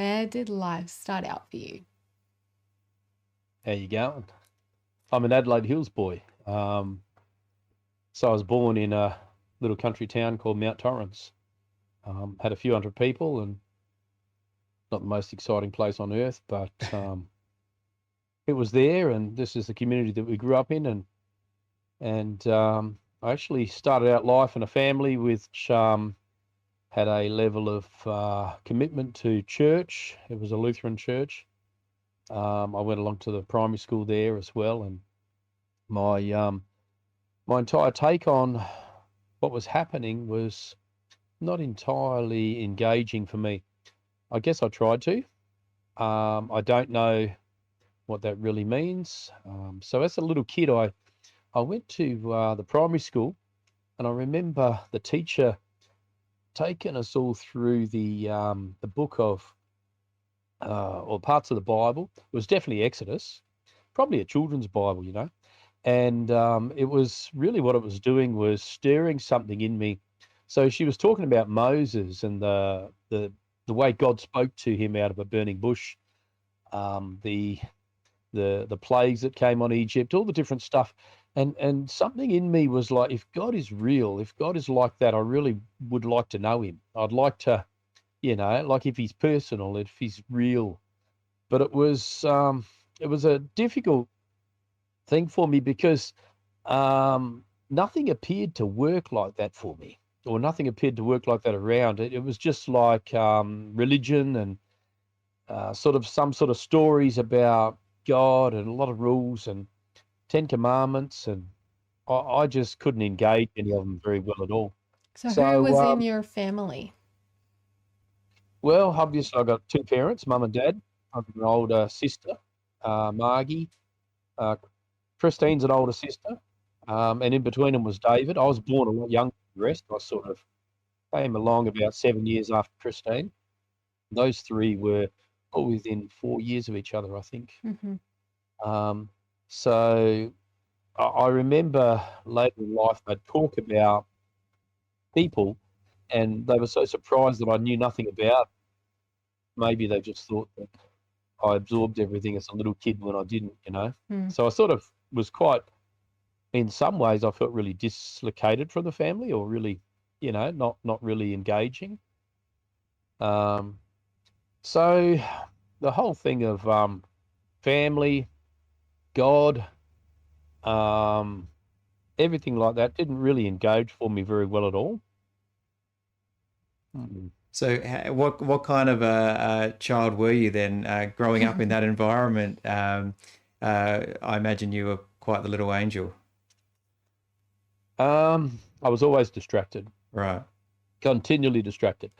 where did life start out for you? How you going? I'm an Adelaide Hills boy. So I was born in a little country town called Mount Torrens. Had a few hundred people and not the most exciting place on earth, but it was there, and this is the community that we grew up in. And I actually started out life in a family which had a level of commitment to church. It was a Lutheran church. I went along to the primary school there as well, and my my entire take on what was happening was not entirely engaging for me. I guess I tried to. I don't know what that really means. So as a little kid, I went to the primary school, and I remember the teacher taking us all through the book of or parts of the Bible. It was definitely Exodus, probably a children's Bible, you know. And it was really what it was doing was stirring something in me. So she was talking about Moses and the way God spoke to him out of a burning bush, the plagues that came on Egypt, all the different stuff. And something in me was like, if God is real, if God is like that, I really would like to know him. I'd like to, like if he's personal, if he's real. But it was a difficult thing for me because nothing appeared to work like that for me, or nothing appeared to work like that around it. It was just like religion and some sort of stories about God and a lot of rules and 10 commandments, and I just couldn't engage any of them very well at all. So who was So, in your family? well, obviously I got two parents, mum and dad. I've got an older sister, Margie. Christine's an older sister, and in between them was David. I was born a lot younger than the rest. I sort of came along about 7 years after Christine. Those three were all within 4 years of each other, I think. Mm-hmm. So I remember later in life they'd talk about people, and they were so surprised that I knew nothing about. Maybe they just thought that I absorbed everything as a little kid when I didn't, Mm. So I sort of was quite, in some ways, I felt really dislocated from the family, or really, not really engaging. So the whole thing of family, God, everything like that didn't really engage for me very well at all. So what kind of a child were you then, growing up in that environment? I imagine you were quite the little angel. I was always distracted, Right. continually distracted.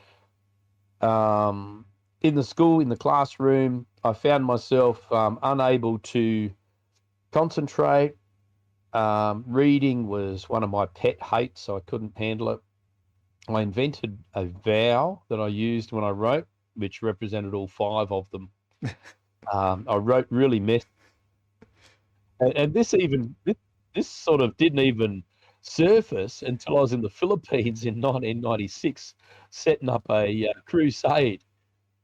In the school, in the classroom, I found myself unable to concentrate. Reading was one of my pet hates. I couldn't handle it. I invented a vowel that I used when I wrote, which represented all five of them. I wrote really messy. And this sort of didn't even surface until I was in the Philippines in 1996, setting up a crusade.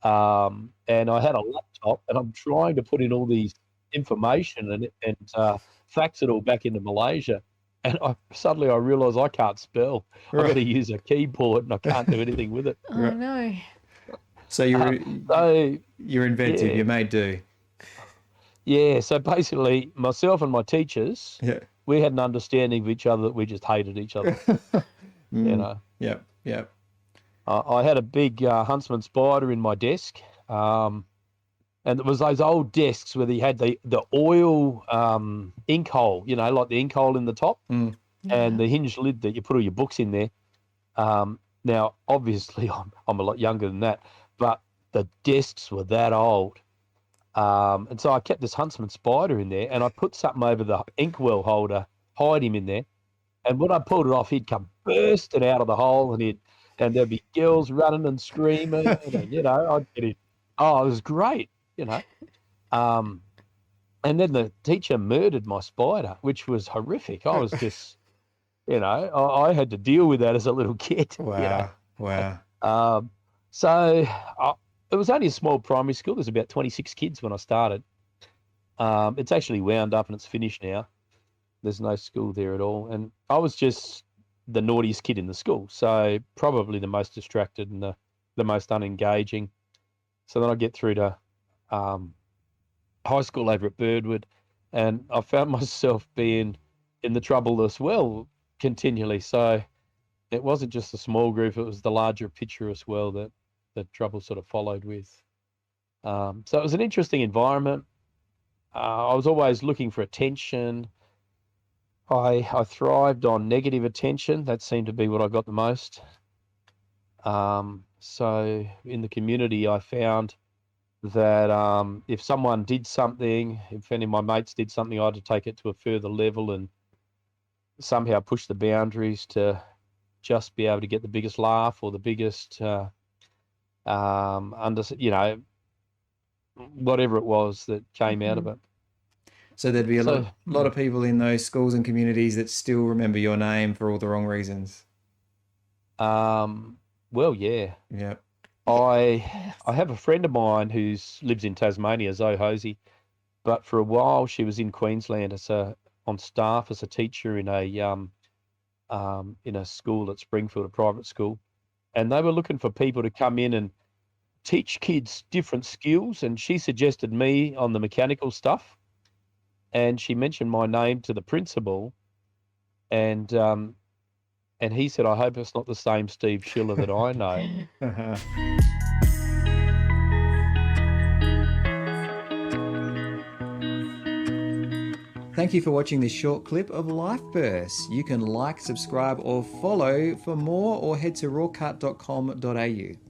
And I had a laptop, and I'm trying to put in all these information and fax it all back into Malaysia. And suddenly I realised I can't spell. I've got to use a keyboard, and I can't do anything with it. Oh no. So you're inventive. Yeah. You made do. Yeah. So basically, myself and my teachers, Yeah. we had an understanding of each other that we just hated each other. Yep. Yep. I had a big huntsman spider in my desk, and it was those old desks where they had the oil ink hole, like the ink hole in the top, and the hinged lid that you put all your books in there. Now, obviously, I'm a lot younger than that, but the desks were that old. And so I kept this huntsman spider in there, and I put something over the inkwell holder, hide him in there. And when I pulled it off, he'd come bursting out of the hole, and there'd be girls running and screaming, and I'd get it. Oh, it was great, And then the teacher murdered my spider, which was horrific. I was just, I had to deal with that as a little kid. Wow. Wow. So it was only a small primary school. There's about 26 kids when I started. It's actually wound up and it's finished now. There's no school there at all. And I was just the naughtiest kid in the school. So probably the most distracted and the most unengaging. So then I get through to high school over at Birdwood, and I found myself being in the trouble as well continually. So it wasn't just the small group, it was the larger picture as well that trouble sort of followed with. So it was an interesting environment. I was always looking for attention. I thrived on negative attention. That seemed to be what I got the most. So in the community, I found that if someone did something, if any of my mates did something, I had to take it to a further level and somehow push the boundaries to just be able to get the biggest laugh or the biggest, whatever it was that came out of it. So there'd be a lot of people in those schools and communities that still remember your name for all the wrong reasons. Well, yeah. Yeah. I have a friend of mine who lives in Tasmania, Zoe Hosey, but for a while she was in Queensland on staff as a teacher in a school at Springfield, a private school, and they were looking for people to come in and teach kids different skills, and she suggested me on the mechanical stuff, and she mentioned my name to the principal, and he said, I hope it's not the same Steve Schiller that I know. Thank you for watching this short clip of Life Bursts. You can like, subscribe or follow for more, or head to rawcut.com.au.